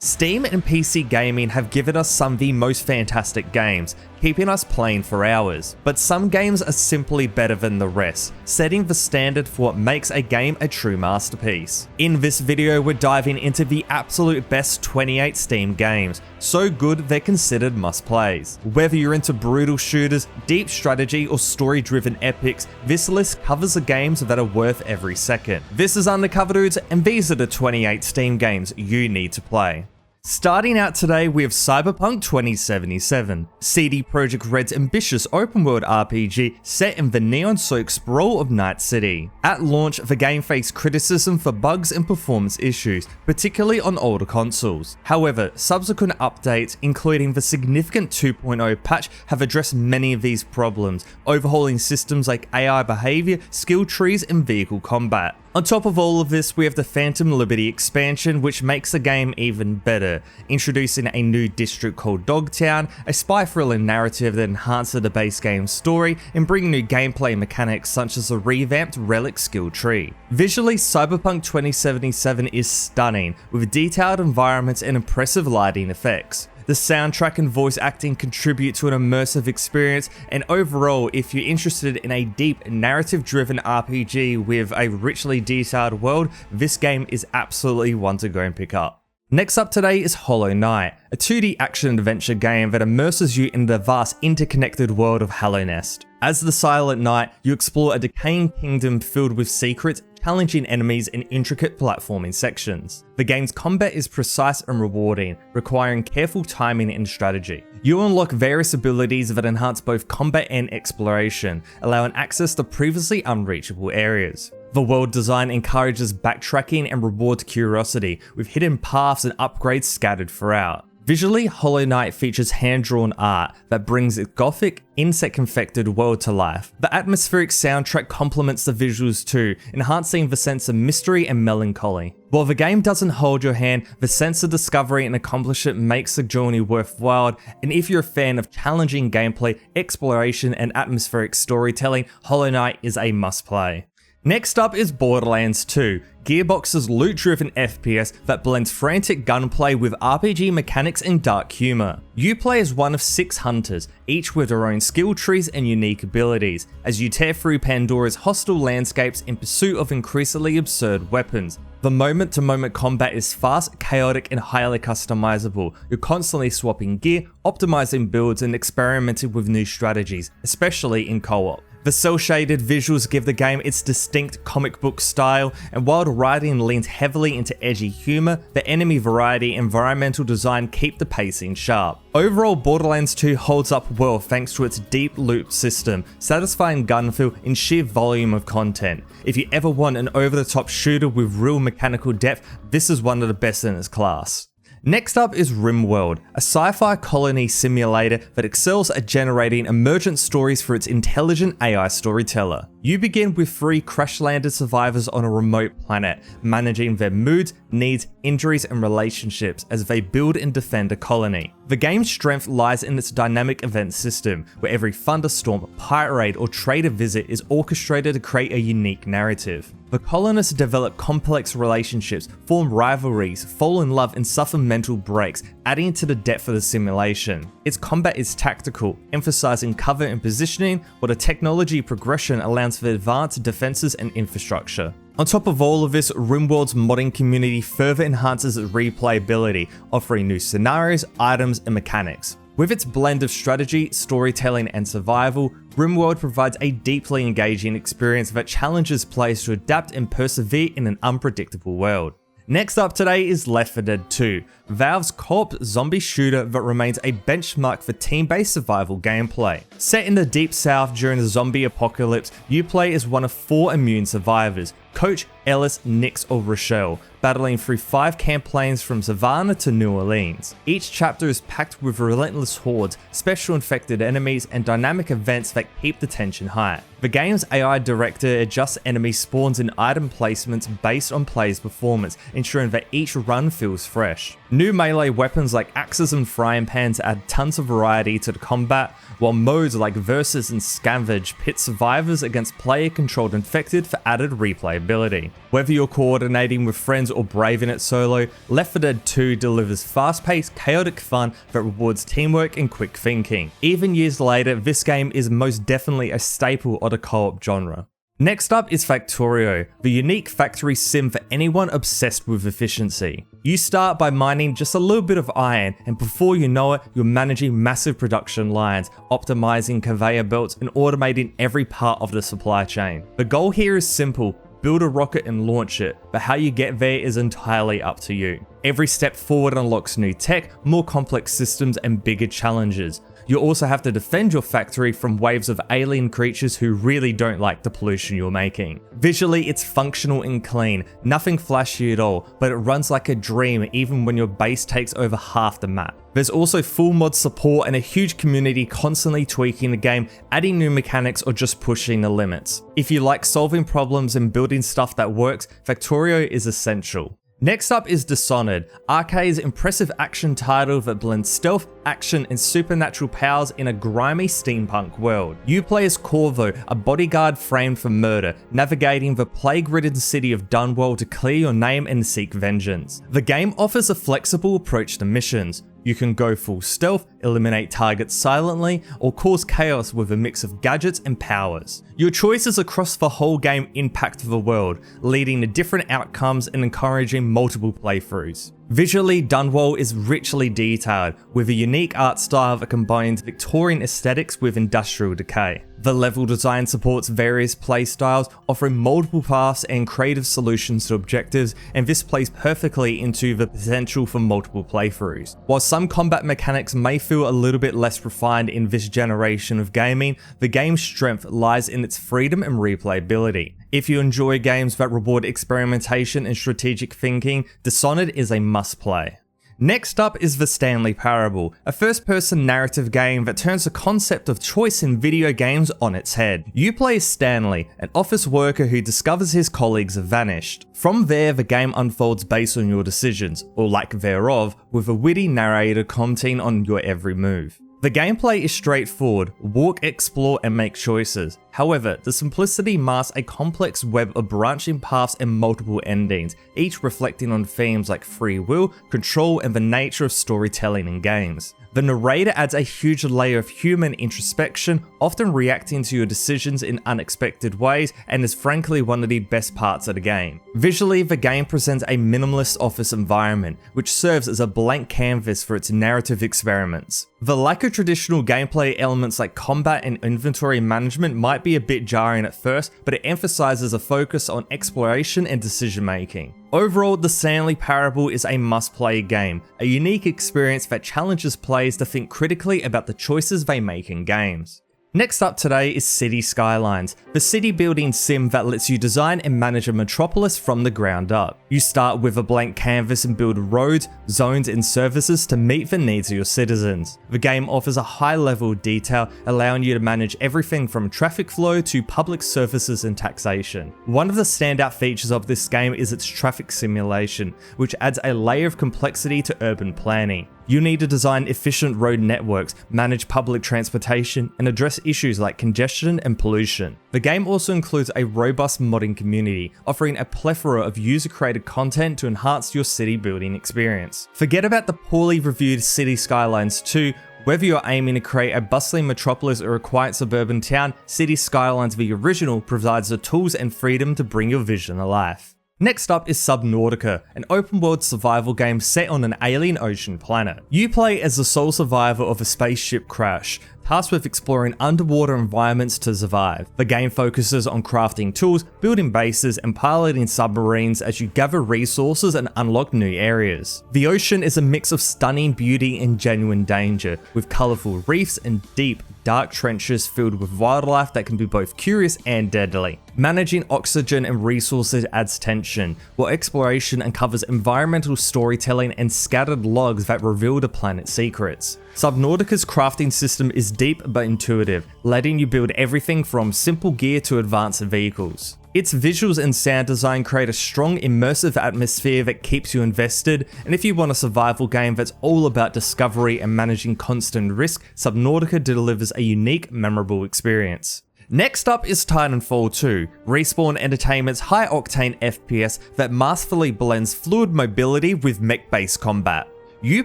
Steam and PC gaming have given us some of the most fantastic games, keeping us playing for hours. But some games are simply better than the rest, setting the standard for what makes a game a true masterpiece. In this video, we're diving into the absolute best 28 Steam games, so good they're considered must-plays. Whether you're into brutal shooters, deep strategy, or story-driven epics, this list covers the games that are worth every second. This is Undercover Dudes, and these are the 28 Steam games you need to play. Starting out today, we have Cyberpunk 2077, CD Projekt Red's ambitious open-world RPG set in the neon-soaked sprawl of Night City. At launch, the game faced criticism for bugs and performance issues, particularly on older consoles. However, subsequent updates, including the significant 2.0 patch, have addressed many of these problems, overhauling systems like AI behavior, skill trees, and vehicle combat. On top of all of this, we have the Phantom Liberty expansion, which makes the game even better, introducing a new district called Dogtown, a spy thriller narrative that enhances the base game's story, and bringing new gameplay mechanics such as the revamped Relic skill tree. Visually, Cyberpunk 2077 is stunning, with detailed environments and impressive lighting effects. The soundtrack and voice acting contribute to an immersive experience, and overall, if you're interested in a deep, narrative-driven RPG with a richly detailed world, this game is absolutely one to go and pick up. Next up today is Hollow Knight, a 2D action-adventure game that immerses you in the vast interconnected world of Hallownest. As the Silent Knight, you explore a decaying kingdom filled with secrets, challenging enemies, and intricate platforming sections. The game's combat is precise and rewarding, requiring careful timing and strategy. You unlock various abilities that enhance both combat and exploration, allowing access to previously unreachable areas. The world design encourages backtracking and rewards curiosity, with hidden paths and upgrades scattered throughout. Visually, Hollow Knight features hand-drawn art that brings its gothic, insect-infected world to life. The atmospheric soundtrack complements the visuals too, enhancing the sense of mystery and melancholy. While the game doesn't hold your hand, the sense of discovery and accomplishment makes the journey worthwhile, and if you're a fan of challenging gameplay, exploration, and atmospheric storytelling, Hollow Knight is a must-play. Next up is Borderlands II, Gearbox's loot-driven FPS that blends frantic gunplay with RPG mechanics and dark humor. You play as one of 6 hunters, each with their own skill trees and unique abilities, as you tear through Pandora's hostile landscapes in pursuit of increasingly absurd weapons. The moment-to-moment combat is fast, chaotic, and highly customizable. You're constantly swapping gear, optimizing builds, and experimenting with new strategies, especially in co-op. The cel-shaded visuals give the game its distinct comic book style, and while the writing leans heavily into edgy humor, the enemy variety and environmental design keep the pacing sharp. Overall, Borderlands 2 holds up well thanks to its deep loop system, satisfying gun feel, and sheer volume of content. If you ever want an over-the-top shooter with real mechanical depth, this is one of the best in its class. Next up is RimWorld, a sci-fi colony simulator that excels at generating emergent stories for its intelligent AI storyteller. You begin with 3 crash-landed survivors on a remote planet, managing their moods, needs, injuries, and relationships as they build and defend a colony. The game's strength lies in its dynamic event system, where every thunderstorm, pirate raid, or trader visit is orchestrated to create a unique narrative. The colonists develop complex relationships, form rivalries, fall in love, and suffer mental breaks, adding to the depth of the simulation. Its combat is tactical, emphasizing cover and positioning, while the technology progression allows for advanced defenses and infrastructure. On top of all of this, RimWorld's modding community further enhances its replayability, offering new scenarios, items, and mechanics. With its blend of strategy, storytelling, and survival, RimWorld provides a deeply engaging experience that challenges players to adapt and persevere in an unpredictable world. Next up today is Left 4 Dead 2, Valve's co-op zombie shooter that remains a benchmark for team-based survival gameplay. Set in the Deep South during the zombie apocalypse, you play as one of 4 immune survivors, Coach, Ellis, Nix, or Rochelle, battling through 5 campaigns from Savannah to New Orleans. Each chapter is packed with relentless hordes, special infected enemies, and dynamic events that keep the tension high. The game's AI director adjusts enemy spawns and item placements based on players' performance, ensuring that each run feels fresh. New melee weapons like axes and frying pans add tons of variety to the combat, while modes like Versus and Scavenge pit survivors against player-controlled infected for added replayability. replayability. Whether you're coordinating with friends or braving it solo, Left 4 Dead 2 delivers fast-paced, chaotic fun that rewards teamwork and quick thinking. Even years later, this game is most definitely a staple of the co-op genre. Next up is Factorio, the unique factory sim for anyone obsessed with efficiency. You start by mining just a little bit of iron, and before you know it, you're managing massive production lines, optimizing conveyor belts, and automating every part of the supply chain. The goal here is simple: build a rocket and launch it, but how you get there is entirely up to you. Every step forward unlocks new tech, more complex systems, and bigger challenges. You also have to defend your factory from waves of alien creatures who really don't like the pollution you're making. Visually, it's functional and clean, nothing flashy at all, but it runs like a dream even when your base takes over half the map. There's also full mod support and a huge community constantly tweaking the game, adding new mechanics or just pushing the limits. If you like solving problems and building stuff that works, Factorio is essential. Next up is Dishonored, Arcade's impressive action title that blends stealth, action, and supernatural powers in a grimy steampunk world. You play as Corvo, a bodyguard framed for murder, navigating the plague-ridden city of Dunwall to clear your name and seek vengeance. The game offers a flexible approach to missions. You can go full stealth, eliminate targets silently, or cause chaos with a mix of gadgets and powers. Your choices across the whole game impact the world, leading to different outcomes and encouraging multiple playthroughs. Visually, Dunwall is richly detailed, with a unique art style that combines Victorian aesthetics with industrial decay. The level design supports various playstyles, offering multiple paths and creative solutions to objectives, and this plays perfectly into the potential for multiple playthroughs. While some combat mechanics may feel a little bit less refined in this generation of gaming, the game's strength lies in its freedom and replayability. If you enjoy games that reward experimentation and strategic thinking, Dishonored is a must-play. Next up is the Stanley Parable, a first-person narrative game that turns the concept of choice in video games on its head. You play as Stanley, an office worker who discovers his colleagues have vanished. From there, the game unfolds based on your decisions, or lack thereof, with a witty narrator commenting on your every move. The gameplay is straightforward: walk, explore, and make choices. However, the simplicity masks a complex web of branching paths and multiple endings, each reflecting on themes like free will, control, and the nature of storytelling in games. The narrator adds a huge layer of human introspection, often reacting to your decisions in unexpected ways, and is frankly one of the best parts of the game. Visually, the game presents a minimalist office environment, which serves as a blank canvas for its narrative experiments. The lack of traditional gameplay elements like combat and inventory management might be a bit jarring at first, but it emphasizes a focus on exploration and decision making. Overall, the Stanley Parable is a must-play game, a unique experience that challenges players to think critically about the choices they make in games. Next up today is City Skylines, the city building sim that lets you design and manage a metropolis from the ground up. You start with a blank canvas and build roads, zones, and services to meet the needs of your citizens. The game offers a high level of detail, allowing you to manage everything from traffic flow to public services and taxation. One of the standout features of this game is its traffic simulation, which adds a layer of complexity to urban planning. You need to design efficient road networks, manage public transportation, and address issues like congestion and pollution. The game also includes a robust modding community, offering a plethora of user-created content to enhance your city building experience. Forget about the poorly reviewed City Skylines 2. Whether you're aiming to create a bustling metropolis or a quiet suburban town, City Skylines the original provides the tools and freedom to bring your vision to life. Next up is Subnautica, an open-world survival game set on an alien ocean planet. You play as the sole survivor of a spaceship crash, tasked with exploring underwater environments to survive. The game focuses on crafting tools, building bases, and piloting submarines as you gather resources and unlock new areas. The ocean is a mix of stunning beauty and genuine danger, with colourful reefs and deep, dark trenches filled with wildlife that can be both curious and deadly. Managing oxygen and resources adds tension, while exploration uncovers environmental storytelling and scattered logs that reveal the planet's secrets. Subnautica's crafting system is deep but intuitive, letting you build everything from simple gear to advanced vehicles. Its visuals and sound design create a strong, immersive atmosphere that keeps you invested, and if you want a survival game that's all about discovery and managing constant risk, Subnautica delivers a unique, memorable experience. Next up is Titanfall 2, Respawn Entertainment's high-octane FPS that masterfully blends fluid mobility with mech-based combat. You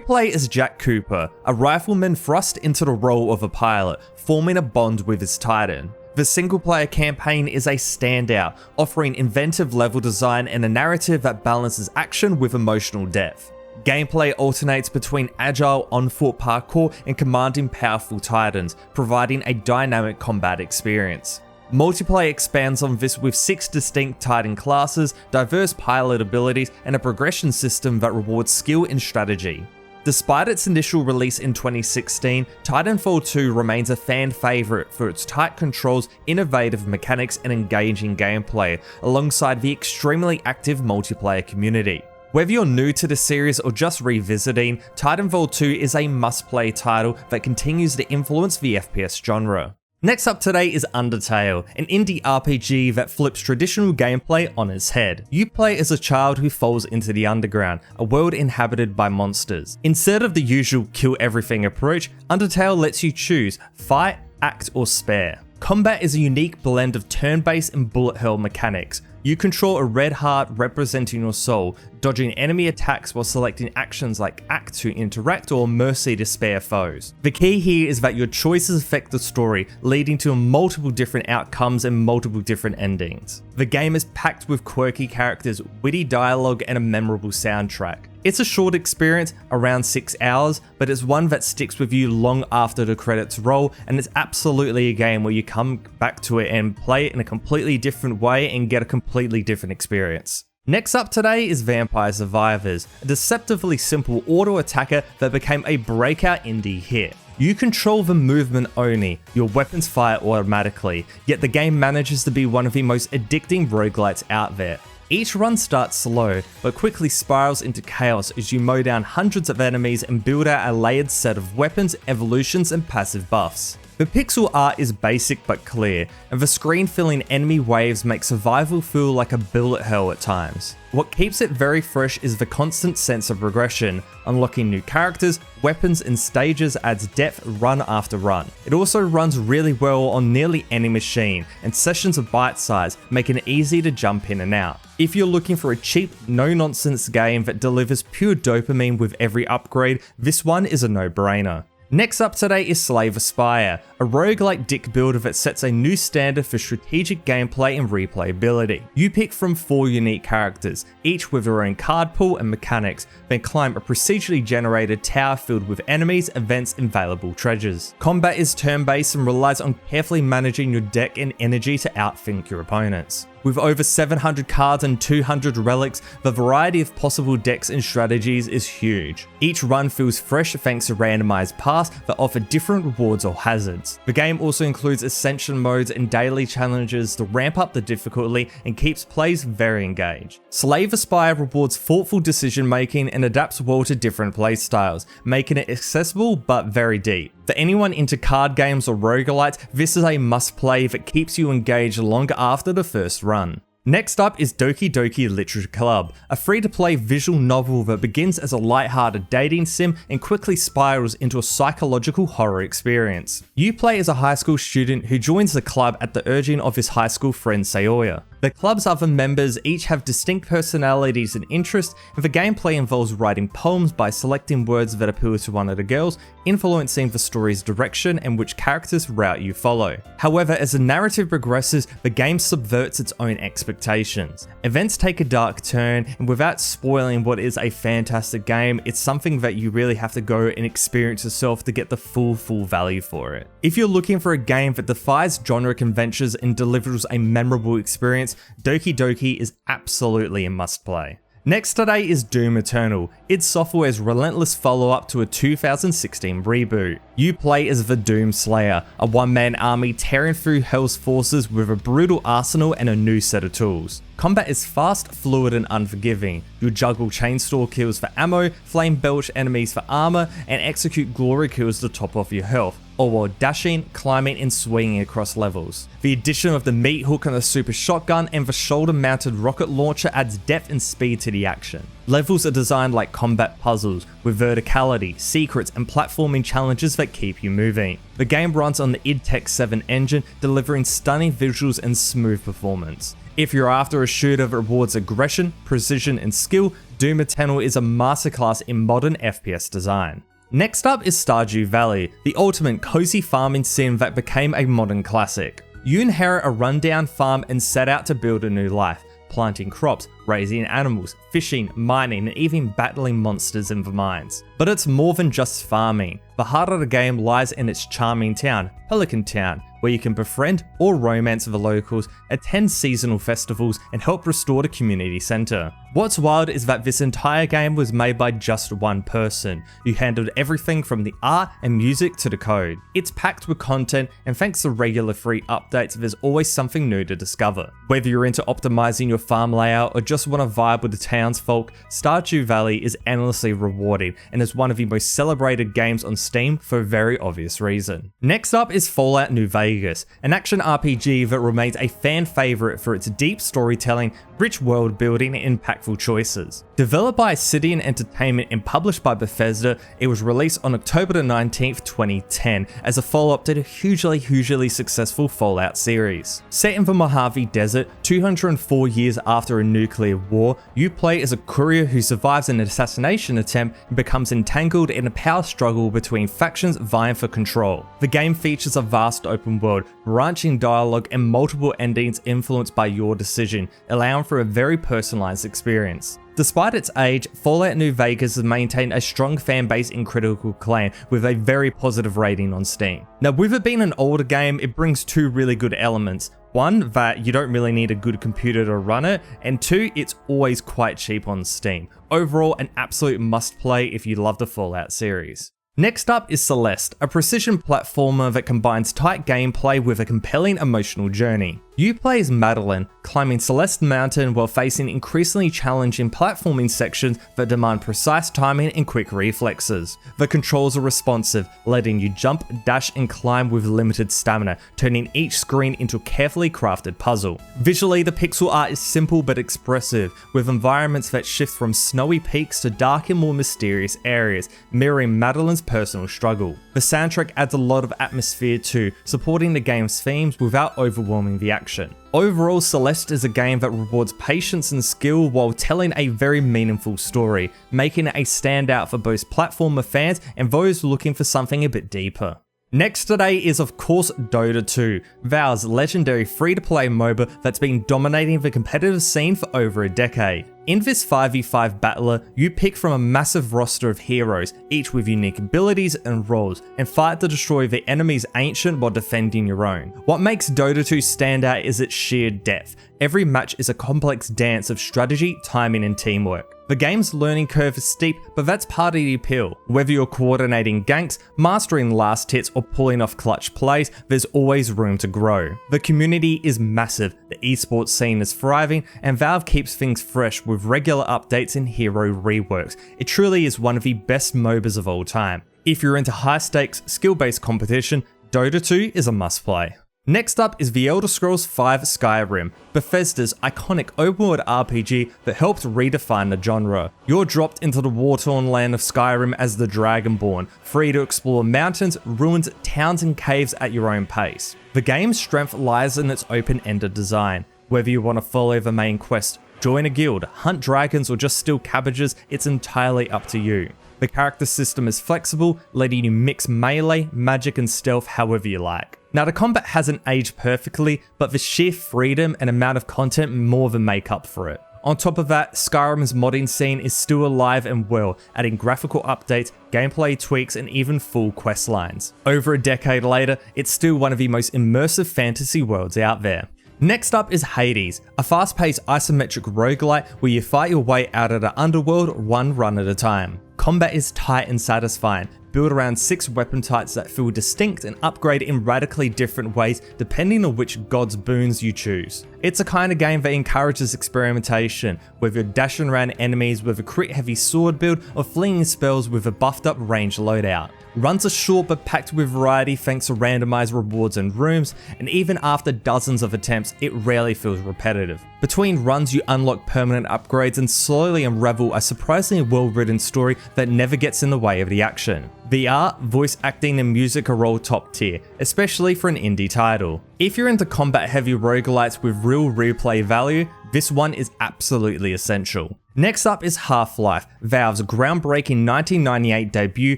play as Jack Cooper, a rifleman thrust into the role of a pilot, forming a bond with his Titan. The single-player campaign is a standout, offering inventive level design and a narrative that balances action with emotional depth. Gameplay alternates between agile on-foot parkour and commanding powerful titans, providing a dynamic combat experience. Multiplayer expands on this with 6 distinct Titan classes, diverse pilot abilities, and a progression system that rewards skill and strategy. Despite its initial release in 2016, Titanfall 2 remains a fan favourite for its tight controls, innovative mechanics, and engaging gameplay, alongside the extremely active multiplayer community. Whether you're new to the series or just revisiting, Titanfall 2 is a must-play title that continues to influence the FPS genre. Next up today is Undertale, an indie RPG that flips traditional gameplay on its head. You play as a child who falls into the underground, a world inhabited by monsters. Instead of the usual kill everything approach, Undertale lets you choose fight, act, or spare. Combat is a unique blend of turn-based and bullet hell mechanics. You control a red heart representing your soul, dodging enemy attacks while selecting actions like Act to interact or Mercy to spare foes. The key here is that your choices affect the story, leading to multiple different outcomes and multiple different endings. The game is packed with quirky characters, witty dialogue, and a memorable soundtrack. It's a short experience, around 6 hours, but it's one that sticks with you long after the credits roll, and it's absolutely a game where you come back to it and play it in a completely different way and get a completely different experience. Next up today is Vampire Survivors, a deceptively simple auto-attacker that became a breakout indie hit. You control the movement only, your weapons fire automatically, yet the game manages to be one of the most addicting roguelites out there. Each run starts slow, but quickly spirals into chaos as you mow down hundreds of enemies and build out a layered set of weapons, evolutions, and passive buffs. The pixel art is basic but clear, and the screen-filling enemy waves make survival feel like a bullet hell at times. What keeps it very fresh is the constant sense of progression. Unlocking new characters, weapons, and stages adds depth run after run. It also runs really well on nearly any machine, and sessions are bite-sized, making it easy to jump in and out. If you're looking for a cheap, no-nonsense game that delivers pure dopamine with every upgrade, this one is a no-brainer. Next up today is Slave Aspire, a roguelike dick builder that sets a new standard for strategic gameplay and replayability. You pick from 4 unique characters, each with their own card pool and mechanics, then climb a procedurally generated tower filled with enemies, events, and valuable treasures. Combat is turn-based and relies on carefully managing your deck and energy to outthink your opponents. With over 700 cards and 200 relics, the variety of possible decks and strategies is huge. Each run feels fresh thanks to randomized paths that offer different rewards or hazards. The game also includes ascension modes and daily challenges to ramp up the difficulty and keeps players very engaged. Slave Aspire rewards thoughtful decision making and adapts well to different playstyles, making it accessible but very deep. For anyone into card games or roguelites, this is a must play that keeps you engaged long after the first run. Next up is Dokyoki Literature Club, a free-to-play visual novel that begins as a light-hearted dating sim and quickly spirals into a psychological horror experience. You play as a high school student who joins the club at the urging of his high school friend Saoya. The club's other members each have distinct personalities and interests, and the gameplay involves writing poems by selecting words that appeal to one of the girls, influencing the story's direction and which character's route you follow. However, as the narrative progresses, the game subverts its own expectations. Events take a dark turn, and without spoiling what is a fantastic game, it's something that you really have to go and experience yourself to get the full value for it. If you're looking for a game that defies genre conventions and delivers a memorable experience, Dokyoki is absolutely a must-play. Next today is Doom Eternal, id Software's relentless follow-up to a 2016 reboot. You play as the Doom Slayer, a one-man army tearing through Hell's forces with a brutal arsenal and a new set of tools. Combat is fast, fluid, and unforgiving. You'll juggle chainsaw kills for ammo, flame belch enemies for armor, and execute glory kills to top off your health, or while dashing, climbing, and swinging across levels. The addition of the meat hook and the super shotgun and the shoulder-mounted rocket launcher adds depth and speed to the action. Levels are designed like combat puzzles, with verticality, secrets, and platforming challenges that keep you moving. The game runs on the id Tech 7 engine, delivering stunning visuals and smooth performance. If you're after a shooter that rewards aggression, precision, and skill, Doom Eternal is a masterclass in modern FPS design. Next up is Stardew Valley, the ultimate cozy farming sim that became a modern classic. You inherit a rundown farm and set out to build a new life, planting crops, raising animals, fishing, mining, and even battling monsters in the mines. But it's more than just farming. The heart of the game lies in its charming town, Pelican Town, where you can befriend or romance the locals, attend seasonal festivals, and help restore the community centre. What's wild is that this entire game was made by just one person, who handled everything from the art and music to the code. It's packed with content, and thanks to regular free updates, there's always something new to discover. Whether you're into optimizing your farm layout or just want to vibe with the townsfolk, Stardew Valley is endlessly rewarding and is one of the most celebrated games on Steam for a very obvious reason. Next up is Fallout New Vegas, an action RPG that remains a fan favorite for its deep storytelling, rich world building, and impactful choices. Developed by Obsidian Entertainment and published by Bethesda, it was released on October 19th, 2010 as a follow-up to the hugely successful Fallout series. Set in the Mojave Desert, 204 years after a nuclear war, you play as a courier who survives an assassination attempt and becomes entangled in a power struggle between factions vying for control. The game features a vast open world, branching dialogue, and multiple endings influenced by your decision, allowing for a very personalized experience. Despite its age, Fallout New Vegas has maintained a strong fan base in critical acclaim with a very positive rating on Steam. Now, with it being an older game, it brings two really good elements. One, that you don't really need a good computer to run it, and two, it's always quite cheap on Steam. Overall, an absolute must play if you love the Fallout series. Next up is Celeste, a precision platformer that combines tight gameplay with a compelling emotional journey. You play as Madeline, climbing Celeste Mountain while facing increasingly challenging platforming sections that demand precise timing and quick reflexes. The controls are responsive, letting you jump, dash, and climb with limited stamina, turning each screen into a carefully crafted puzzle. Visually, the pixel art is simple but expressive, with environments that shift from snowy peaks to dark and more mysterious areas, mirroring Madeline's personal struggle. The soundtrack adds a lot of atmosphere too, supporting the game's themes without overwhelming the action. Overall, Celeste is a game that rewards patience and skill while telling a very meaningful story, making it a standout for both platformer fans and those looking for something a bit deeper. Next today is of course Dota 2, Valve's legendary free-to-play MOBA that's been dominating the competitive scene for over a decade. In this 5v5 battler, you pick from a massive roster of heroes, each with unique abilities and roles, and fight to destroy the enemy's ancient while defending your own. What makes Dota 2 stand out is its sheer depth. Every match is a complex dance of strategy, timing, and teamwork. The game's learning curve is steep, but that's part of the appeal. Whether you're coordinating ganks, mastering last hits, or pulling off clutch plays, there's always room to grow. The community is massive, the esports scene is thriving, and Valve keeps things fresh with regular updates and hero reworks. It truly is one of the best MOBAs of all time. If you're into high-stakes, skill-based competition, Dota 2 is a must-play. Next up is The Elder Scrolls V Skyrim, Bethesda's iconic open-world RPG that helped redefine the genre. You're dropped into the war-torn land of Skyrim as the Dragonborn, free to explore mountains, ruins, towns, and caves at your own pace. The game's strength lies in its open-ended design. Whether you want to follow the main quest, join a guild, hunt dragons, or just steal cabbages, it's entirely up to you. The character system is flexible, letting you mix melee, magic, and stealth however you like. Now, the combat hasn't aged perfectly, but the sheer freedom and amount of content more than make up for it. On top of that, Skyrim's modding scene is still alive and well, adding graphical updates, gameplay tweaks, and even full quest lines. Over a decade later, it's still one of the most immersive fantasy worlds out there. Next up is Hades, a fast-paced isometric roguelite where you fight your way out of the underworld one run at a time. Combat is tight and satisfying, built around 6 weapon types that feel distinct and upgrade in radically different ways depending on which god's boons you choose. It's a kind of game that encourages experimentation, whether you're dashing around enemies with a crit heavy sword build or flinging spells with a buffed up range loadout. Runs are short but packed with variety thanks to randomized rewards and rooms, and even after dozens of attempts, it rarely feels repetitive. Between runs you unlock permanent upgrades and slowly unravel a surprisingly well-written story that never gets in the way of the action. The art, voice acting and music are all top tier, especially for an indie title. If you're into combat heavy roguelites with real replay value, this one is absolutely essential. Next up is HalfLife, Valve's groundbreaking 1998 debut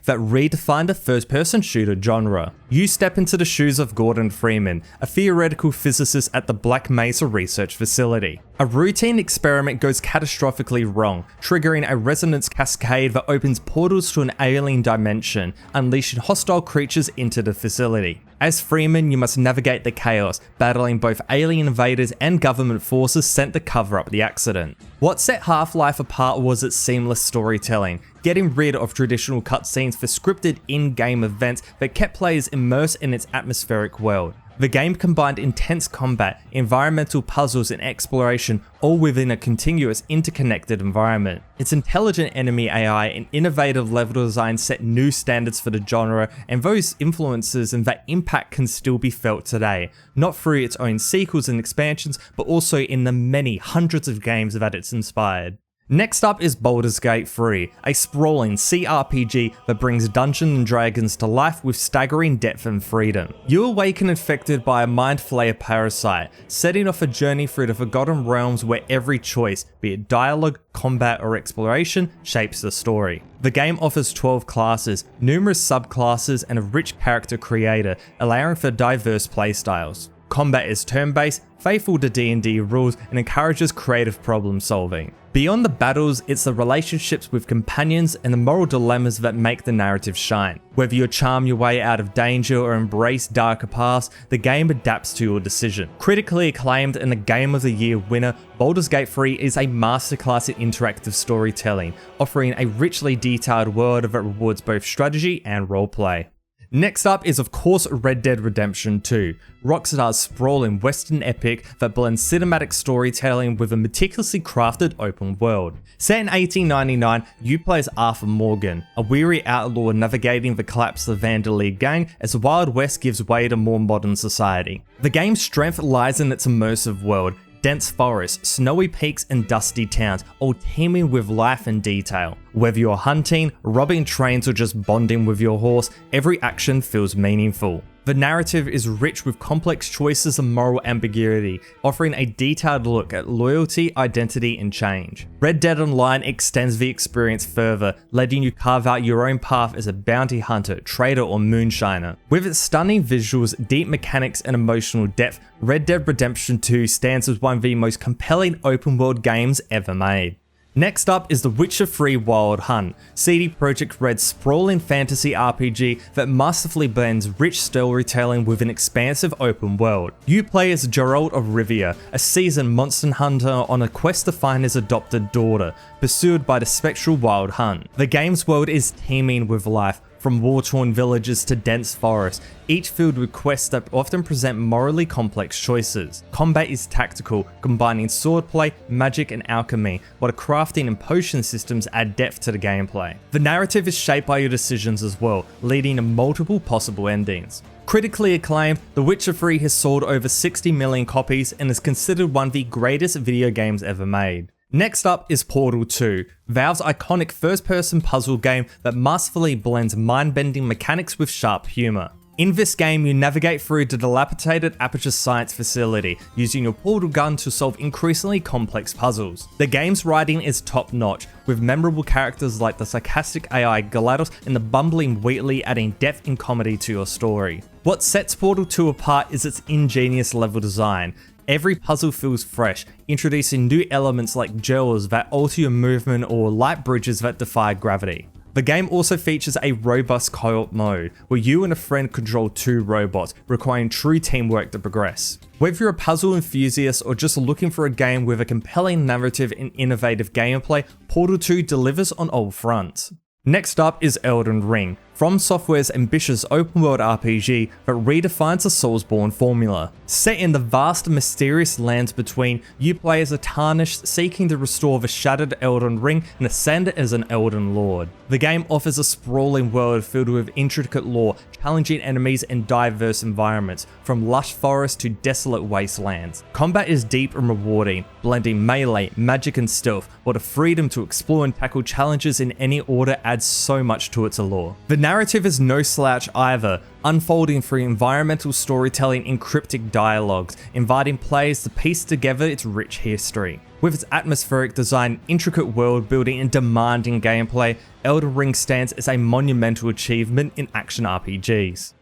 that redefined the first-person shooter genre. You step into the shoes of Gordon Freeman, a theoretical physicist at the Black Mesa Research Facility. A routine experiment goes catastrophically wrong, triggering a resonance cascade that opens portals to an alien dimension, unleashing hostile creatures into the facility. As Freeman, you must navigate the chaos, battling both alien invaders and government forces sent to cover up the accident. What set Half-Life apart was its seamless storytelling, getting rid of traditional cutscenes for scripted in-game events that kept players immersed in its atmospheric world. The game combined intense combat, environmental puzzles and exploration all within a continuous, interconnected environment. Its intelligent enemy AI and innovative level design set new standards for the genre, and those influences and that impact can still be felt today, not through its own sequels and expansions, but also in the many hundreds of games that it's inspired. Next up is Boulders Gate 3, a sprawling CRPG that brings Dungeons and Dragons to life with staggering depth and freedom. You awaken infected by a mind flayer parasite, setting off a journey through the forgotten realms where every choice, be it dialogue, combat or exploration, shapes the story. The game offers 12 classes, numerous subclasses and a rich character creator, allowing for diverse playstyles. Combat is turn-based, faithful to D&D rules, and encourages creative problem solving. Beyond the battles, it's the relationships with companions and the moral dilemmas that make the narrative shine. Whether you charm your way out of danger or embrace darker paths, the game adapts to your decision. Critically acclaimed and a Game of the Year winner, Boulders Gate 3 is a masterclass in interactive storytelling, offering a richly detailed world that rewards both strategy and roleplay. Next up is of course Red Dead Redemption 2, Rockstar's sprawling western epic that blends cinematic storytelling with a meticulously crafted open world. Set in 1899, you play as Arthur Morgan, a weary outlaw navigating the collapse of the Vanderleer gang as the Wild West gives way to more modern society. The game's strength lies in its immersive world, dense forests, snowy peaks and dusty towns, all teeming with life and detail. Whether you're hunting, robbing trains or just bonding with your horse, every action feels meaningful. The narrative is rich with complex choices and moral ambiguity, offering a detailed look at loyalty, identity and change. Red Dead Online extends the experience further, letting you carve out your own path as a bounty hunter, trader or moonshiner. With its stunning visuals, deep mechanics and emotional depth, Red Dead Redemption 2 stands as one of the most compelling open world games ever made. Next up is The Witcher 3 Wild Hunt, CD Projekt Red's sprawling fantasy RPG that masterfully blends rich storytelling with an expansive open world. You play as Geralt of Rivia, a seasoned monster hunter on a quest to find his adopted daughter, pursued by the spectral Wild Hunt. The game's world is teeming with life, from war-torn villages to dense forests, each filled with quests that often present morally complex choices. Combat is tactical, combining swordplay, magic and alchemy, while the crafting and potion systems add depth to the gameplay. The narrative is shaped by your decisions as well, leading to multiple possible endings. Critically acclaimed, The Witcher 3 has sold over 60 million copies and is considered one of the greatest video games ever made. Next up is Portal 2, Valve's iconic first-person puzzle game that masterfully blends mind-bending mechanics with sharp humour. In this game, you navigate through the dilapidated Aperture Science facility, using your portal gun to solve increasingly complex puzzles. The game's writing is top-notch, with memorable characters like the sarcastic AI GLaDOS and the bumbling Wheatley adding depth and comedy to your story. What sets Portal 2 apart is its ingenious level design. Every puzzle feels fresh, introducing new elements like gels that alter your movement or light bridges that defy gravity. The game also features a robust co-op mode, where you and a friend control two robots, requiring true teamwork to progress. Whether you're a puzzle enthusiast or just looking for a game with a compelling narrative and innovative gameplay, Portal 2 delivers on all fronts. Next up is Elden Ring, From Software's ambitious open-world RPG that redefines the Soulsborne formula. Set in the vast and mysterious lands between, you play as a Tarnished seeking to restore the shattered Elden Ring and ascend as an Elden Lord. The game offers a sprawling world filled with intricate lore, challenging enemies and diverse environments, from lush forests to desolate wastelands. Combat is deep and rewarding, blending melee, magic and stealth, while the freedom to explore and tackle challenges in any order adds so much to its allure. The narrative is no slouch either, unfolding through environmental storytelling and cryptic dialogues, inviting players to piece together its rich history. With its atmospheric design, intricate world building and demanding gameplay, Elden Ring stands as a monumental achievement in action RPGs.